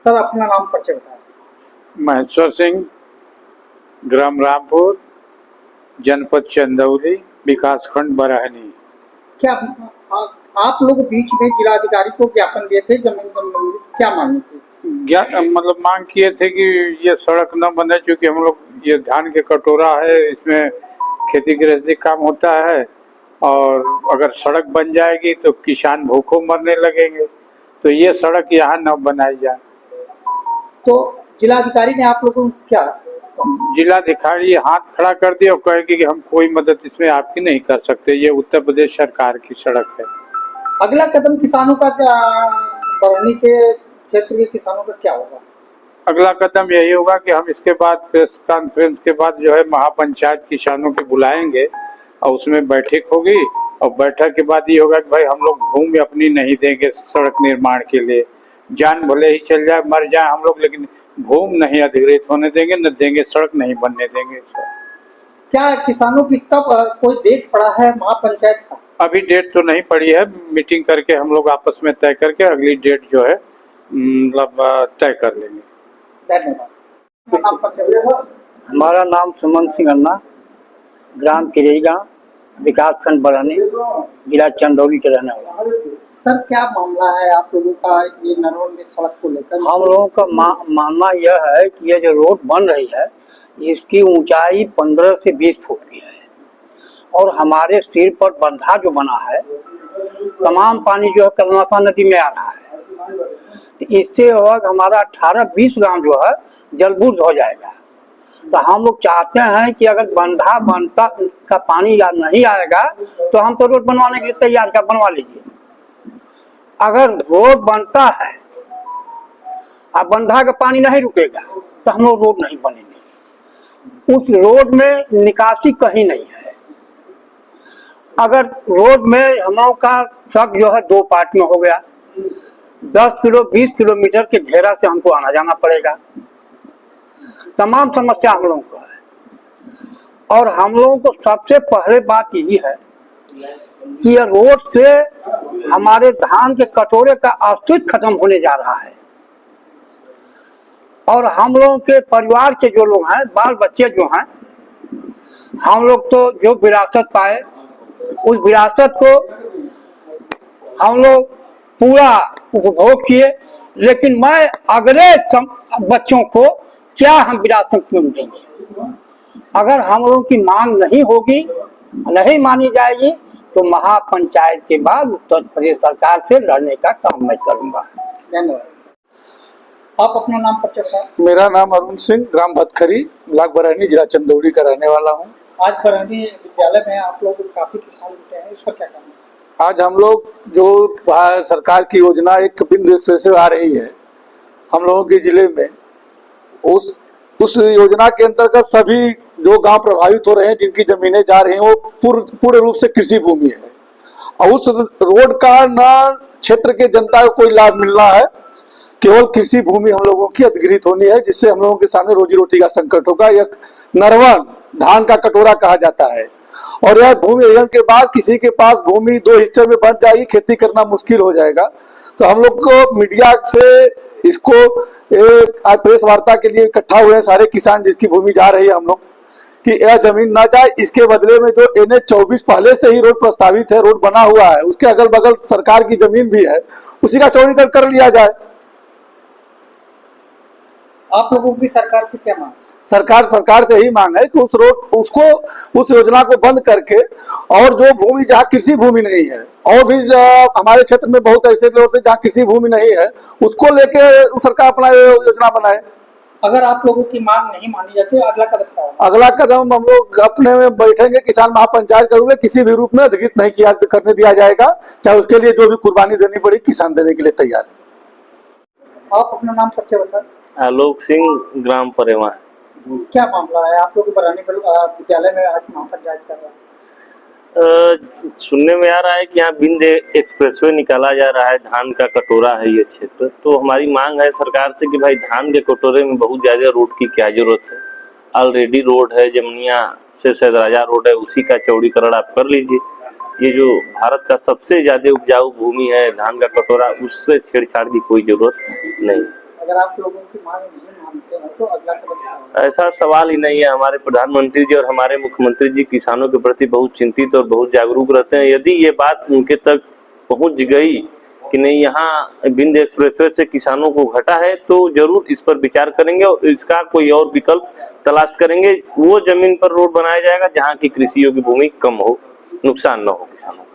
Sir अपना नाम परिचय बताएं। महेश्वर सिंह, ग्राम रामपुर, जनपद चंदौली, विकासखंड बरहनी। क्या आप लोग बीच में जिलाधिकारी को ज्ञापन दिए थे जमीन संबंधी, क्या मांगी थी? मतलब मांग किए थे कि ये सड़क न बने, क्योंकि हम लोग ये धान के कटोरा है, इसमें खेती गृहस्थी काम होता है, और अगर सड़क बन जाएगी तो किसान भूखों मरने लगेंगे, तो ये सड़क यहाँ न बनाई जाए। तो जिलाधिकारी ने आप लोगों को क्या? जिलाधिकारी हाथ खड़ा कर दिया और कहेगी कि हम कोई मदद इसमें आपकी नहीं कर सकते, ये उत्तर प्रदेश सरकार की सड़क है। अगला कदम किसानों का क्या, बरौनी के क्षेत्र के किसानों का क्या होगा? अगला कदम यही होगा कि हम इसके बाद प्रेस कॉन्फ्रेंस के बाद जो है महापंचायत किसानों की बुलाएंगे और उसमें बैठक होगी, और बैठक के बाद ये होगा कि भाई हम लोग भूमि अपनी नहीं देंगे सड़क निर्माण के लिए, जान भले ही चल जाए मर जाए हम लोग, लेकिन भूमि नहीं अधिग्रहित होने देंगे, न देंगे, सड़क नहीं बनने देंगे। क्या किसानों की कब कोई डेट पड़ा है महापंचायत का? अभी डेट तो नहीं पड़ी है, मीटिंग करके हम लोग आपस में तय करके अगली डेट जो है मतलब तय कर लेंगे। धन्यवाद। हमारा नाम सुमन सिंह अन्ना, ग्राम किरेगा, विकास खंड बरहनी, जिला चंदौली के रहने वाला। सर क्या मामला है आप लोगों का ये नरवन में सड़क को लेकर? हम लोगों का मानना यह है कि ये जो रोड बन रही है इसकी ऊंचाई 15 से 20 फुट की है, और हमारे सिर पर बंधा जो बना है, तमाम पानी जो है कर्नासा नदी में आ रहा है, तो इससे हमारा 18-20 गांव जो है जलबुर्द हो जाएगा। तो हम लोग चाहते हैं कि अगर बंधा बनता का पानी या नहीं आएगा तो हम तो रोड बनवाने के लिए तैयार का बनवा लीजिए। अगर रोड बनता है और बंधा का पानी नहीं रुकेगा तो हम लोग रोड नहीं बनेंगे। उस रोड में निकासी कहीं नहीं है। अगर रोड में हम लोग का ट्रक जो है 2 पार्ट में हो गया, 10 किलो 20 किलोमीटर के घेरा से हमको आना जाना पड़ेगा। तमाम समस्या हम लोगों को है, और हम लोगों को सबसे पहले बात यही है कि यह रोड से हमारे धान के कटोरे का अस्तित्व खत्म होने जा रहा है, और हम लोगों के परिवार के जो लोग हैं, बाल बच्चे जो हैं, हम लोग तो जो विरासत पाए उस विरासत को हम लोग पूरा उपभोग किए, लेकिन मैं अगले बच्चों को क्या हम विरासत क्यों देंगे? अगर हम लोगों की मांग नहीं होगी, नहीं मानी जाएगी, तो महापंचायत के बाद उत्तर प्रदेश सरकार से लड़ने का काम मैं करूंगा। धन्यवाद। आप अपना नाम परिचय बताएं। मेरा नाम अरुण सिंह, ग्राम भतखरी, ब्लॉक बरहनी, जिला चंदौली का रहने वाला हूँ। आज बरहनी विद्यालय में आप लोग काफी किसान जुटे हैं, इस पर क्या कहना है? आज हम लोग जो सरकार की योजना एक बिंदु एक्सप्रेस आ रही है हम लोगों के जिले में, उस योजना के अंतर्गत सभी जो गांव प्रभावित हो रहे हैं, जिनकी जमीनें जा रही हैं, वो पूर्ण रूप से कृषि भूमि है, और उस रोड का न क्षेत्र के जनता को कोई लाभ मिलना है, केवल कृषि भूमि हम लोगों की अधिग्रहित होनी है, जिससे हम लोगों के सामने रोजी रोटी का संकट होगा। एक नरवन धान का कटोरा कहा जाता है, और यह भूमि अधिग्रहण के बाद किसी के पास भूमि 2 हिस्से में बंट जाएगी, खेती करना मुश्किल हो जाएगा। तो हम लोग को मीडिया से इसको एक प्रेस वार्ता के लिए इकट्ठा हुए हैं सारे किसान, जिसकी भूमि जा रही है हम लोग, कि यह जमीन ना जाए। इसके बदले में जो NH-24 पहले से ही रोड प्रस्तावित है, रोड बना हुआ है, उसके अगल बगल सरकार की जमीन भी है, उसी का चौड़ीकरण कर लिया जाए। आप लोगों की सरकार से क्या मांग? सरकार से ही मांग है कि उस योजना को बंद करके, और जो भूमि जहाँ कृषि भूमि नहीं है, और भी हमारे क्षेत्र में बहुत ऐसे लोग थे जहाँ कृषि भूमि नहीं है, उसको लेके सरकार अपना योजना बनाए। अगर आप लोगों की मांग नहीं मानी जाती है, अगला कदम क्या होगा? अगला कदम हम लोग अपने में बैठेंगे, किसान महापंचायत करेंगे, किसी भी रूप में अधिकृत नहीं करने दिया जाएगा, चाहे उसके लिए जो भी कुर्बानी देनी पड़ी, किसान देने के लिए तैयार है। आप अपना नाम परिचय बताएं। आलोक सिंह, ग्राम परेवा। क्या मामला है आप लोग बरहनी विद्यालय में आज महापंचायत कर रहे हैं? सुनने में आ रहा है कि यहाँ बिंद एक्सप्रेसवे निकाला जा रहा है, धान का कटोरा है ये क्षेत्र। तो हमारी मांग है सरकार से कि भाई धान के कटोरे में बहुत ज्यादा रोड की क्या जरूरत है? ऑलरेडी रोड है, जमनिया से सैदराजा रोड है, उसी का चौड़ीकरण आप कर लीजिए। ये जो भारत का सबसे ज्यादा उपजाऊ भूमि है धान का कटोरा, उससे छेड़छाड़ की कोई जरूरत नहीं। अगर आप लोगों की मांग नहीं मानते हैं तो अगला कदम क्या होगा? ऐसा सवाल ही नहीं है। हमारे प्रधानमंत्री जी और हमारे मुख्यमंत्री जी किसानों के प्रति बहुत चिंतित और बहुत जागरूक रहते हैं। यदि ये बात उनके तक पहुंच गई कि नहीं, यहाँ विंध्य एक्सप्रेसवे से किसानों को घटा है, तो जरूर इस पर विचार करेंगे और इसका कोई और विकल्प तलाश करेंगे। वो जमीन पर रोड बनाया जाएगा जहाँ की कृषि योग्य भूमि कम हो, नुकसान न हो किसानों को।